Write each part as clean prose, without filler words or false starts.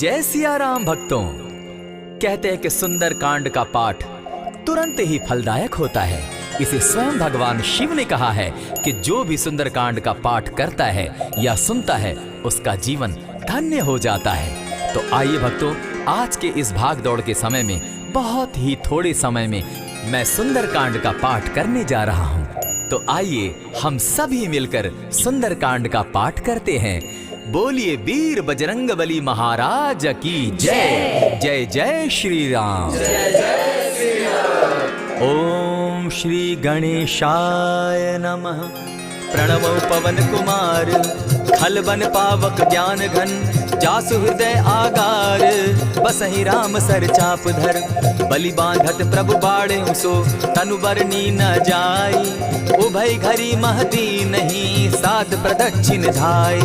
जय सिया राम भक्तों। कहते हैं कि सुंदर कांड का पाठ तुरंत ही फलदायक होता है। इसे स्वयं भगवान शिव ने कहा है कि जो भी सुंदर कांड का पाठ करता है या सुनता है उसका जीवन धन्य हो जाता है। तो आइए भक्तों, आज के इस भाग दौड़ के समय में बहुत ही थोड़े समय में मैं सुंदर कांड का पाठ करने जा रहा हूँ। तो आइए हम सभी मिलकर सुंदर कांड का पाठ करते हैं। बोलिए वीर बजरंगबली महाराज की जय। जय जय श्री राम। जय जय श्री राम। ओम श्री गणेशाय नमः। प्रणवो पवन कुमार खल बन पावक ज्ञान घन जासु हृदय आगार बसहि राम सर चाप धर बलि बांधत प्रभु बाढ़े सो तनु बरनी न जाई उभय घरी महती नहीं सात प्रदक्षिण धाय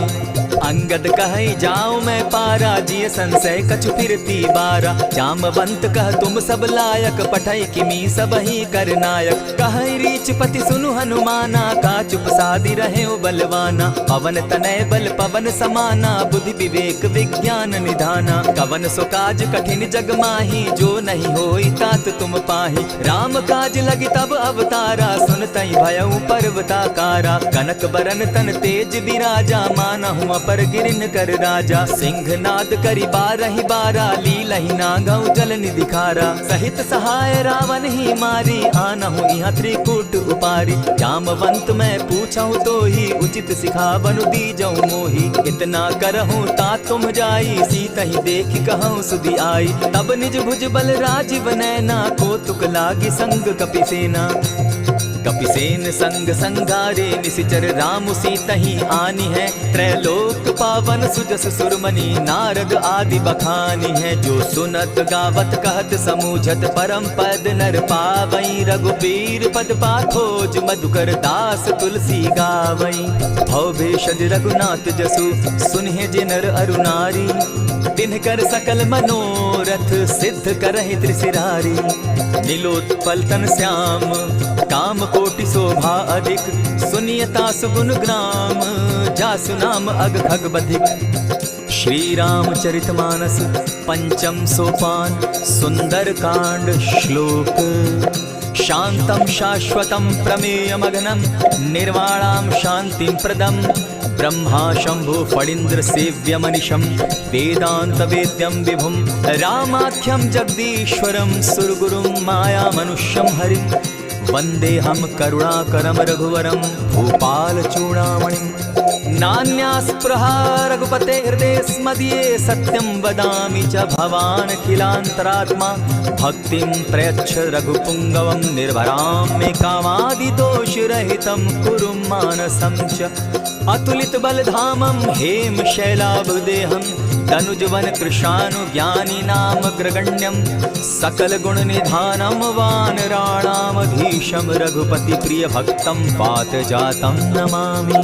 अंगद कहे जाऊं मैं पारा जिय संशय कछु फिरती बारा जामवंत कह तुम सब लायक पठै किमी सब ही कर नायक कहे रीच पति सुनु हनुमाना का चुप सादी रहे बलवाना पवन तनय बल पवन समाना बुद्धि विवेक विज्ञान निधाना कवन सो काज कठिन जग माही जो नहीं होई तात तुम पाही राम काज लगी तब अवतारा सुनतई भयउ पर्वताकारा कनक बरन तन तेज विराजा मानहु पर गिरिन कर राजा सिंह नाद करी बारहि बारा लीलहि नागौ जल निधिखारा सहित सहाय रावण ही मारी आनहु यहाँ त्रिकूट उपारी जामवंत मैं पूछऊं तो ही उचित सिखावनु दीजऊं मोही इतना करहूं ता तुम जाई सीत ही देख कहूं सुधि आई तब निज भुज बल राजीव नैना को तुक लागी संग कपिसेना कपिसेन संग संगारे निसिचर राम सीतहि आनी है त्रैलोक पावन सुजस सुरमणि नारद आदि बखानी है जो सुनत गावत कहत समूझत परम पद नर पावई रघुबीर पद पाखोज मधुकर दास तुलसी गावई भव भेषज रघुनाथ जसु सुनहि जिनर अरुनारी तिनकर सकल मनोरथ सिद्ध करहि त्रिशिरारी नीलोत्पल तन श्याम काम कोटि शोभा अधिक सुनियता सुगुण ग्राम जासु नाम अग खग बधिक। श्री रामचरितमानस पंचम सोपान सुंदर कांड श्लोक शांतम शाश्वतम प्रमेयमग्नं निर्वाणां शांतिं प्रदम् ब्रह्मा शंभु फणीन्द्र सेव्य मनीषम वेदांत वेद्यम विभुम रामाख्यम जगदीश्वरम सुरगुरुम माया मनुष्यम हरिम वंदे हम करुणाकरम रघुवरम भूपाल चूड़ामणिम नान्यास्पृहा रघुपते हृदय स्मदीये सत्यं वदामि च भवान् खिलान्तरात्मा भक्तिं प्रयच्छ रघुपुंगवं निर्भरां मे कामादिदोषरहितं कुरु मानसं च अतुलित बलधामं हेम शैलाभदेहं तनुजवन कृशानु ज्ञानी नाम ग्रगण्यं सकल गुण निधानं वानराणामधीशं रघुपति प्रिय भक्तं पात जातं नमामि।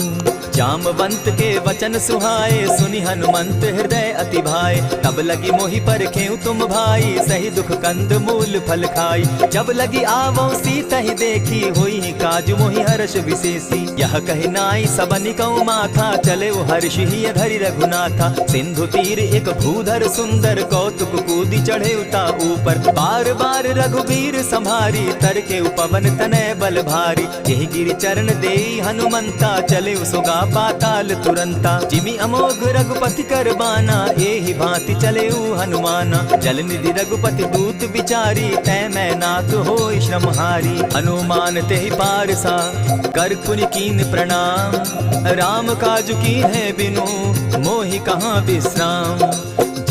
जामवंत के वचन सुहाए सुनि हनुमंत हृदय अति भाए तब लगी मोहि परखेउ तुम भाई सही दुख कंद मूल फल खाई जब लगी आवो सीता ही देखी होई काज मोहि हर्ष विशेषी यह कहि नाई सबनि कौ माथा चले हर्ष ही धरि रघुनाथा सिंधु तीर एक भूधर सुंदर कौतुक कूदी चढ़े उता ऊपर बार बार रघुबीर संभारी तर के पवन तनय बल भारी यही गिरि चरण देई हनुमंता चले सुगा पाताल तुरंता जिमि अमोघ रघुपति कर बाना एहि भांति चले हनुमाना जल निधि रघुपति दूत बिचारी तै मैं नाथ होय श्रमहारी हनुमान तेहि पारसा कर पुनि कीन प्रणाम राम काज की है बिनु मोहि कहाँ विश्राम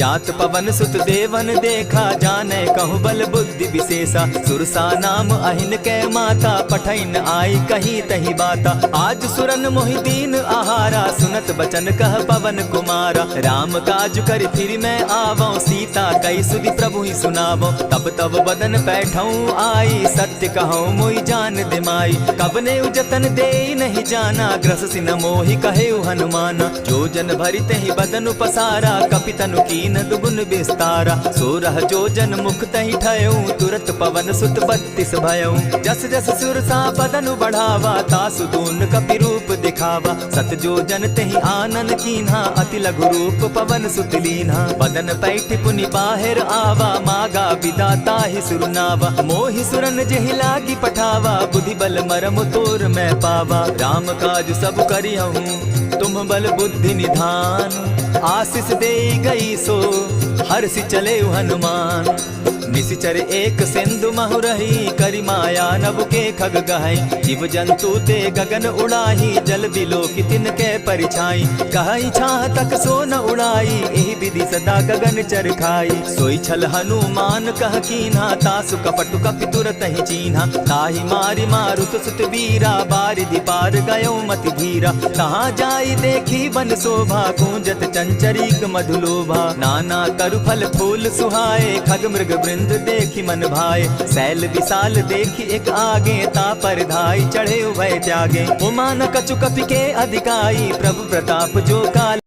जात पवन सुत देवन देखा जाने कहु बल बुद्धि विशेषा सुरसा नाम अहिन कै माता पठैन आई कहीं तही बाता आज सुरन मोहि दीन आहारा सुनत बचन कह पवन कुमारा राम काज कर फिर मैं आवो सीता कई सुधि प्रभु ही सुनावो तब तब बदन बैठऊं आई सत्य कहूँ मोहि जान दिमाई कब ने उजतन दे नहीं जाना ग्रस सिन मोहि कहे हनुमाना जो जन भरित ही बदन पसारा कपितनु की कीन दुगुन विस्तारा। 16 जोजन मुख तहि ठयऊ, तुरत पवन सुत 32 भयऊ। जस जस सुरसा बदनु बढ़ावा, तासु दून कपि रूप दिखावा। 7 जोजन तेहि आनन कीन्हा, अति लघु रूप पवन सुत लीन्हा। बदन पैठ पुनि बाहिर आवा, मागा विदाता ही सुरनावा। मोहि सुरन जेहि लागी पठावा, बुद्धि बल मरम तोर मैं पावा। राम काज सब करिहूँ, तुम बल बुद्धि निधान। आशीष दे गई सो हर्षि चले हनुमान। निशिचर एक सिंधु महु रही, करि माया नभ के खग गहई। जीव जंतु ते गगन उड़ाही, जल बिलो की तिनके परिछाई। कहई छाह तक सो न उड़ाई, एहि विधि सदा गगन चर खाई। सोई छल हनुमान कह कीन्हा, तासु कपटु कपि तुरत ही चीन्हा। ताहि मारि मारुत सुत वीरा, बारिधि पार गयो मति धीरा। कहाँ जाई देखी बन शोभा, गूंजत चंचरीक मधुलोभा। नाना तरु फल फूल सुहाए, खग मृग वृंद देखी मन भाए। सैल विशाल देखी एक आगे, ता पर धाई चढ़े भय त्यागे। उमान कछु कपि के अधिकाई, प्रभु प्रताप जो काल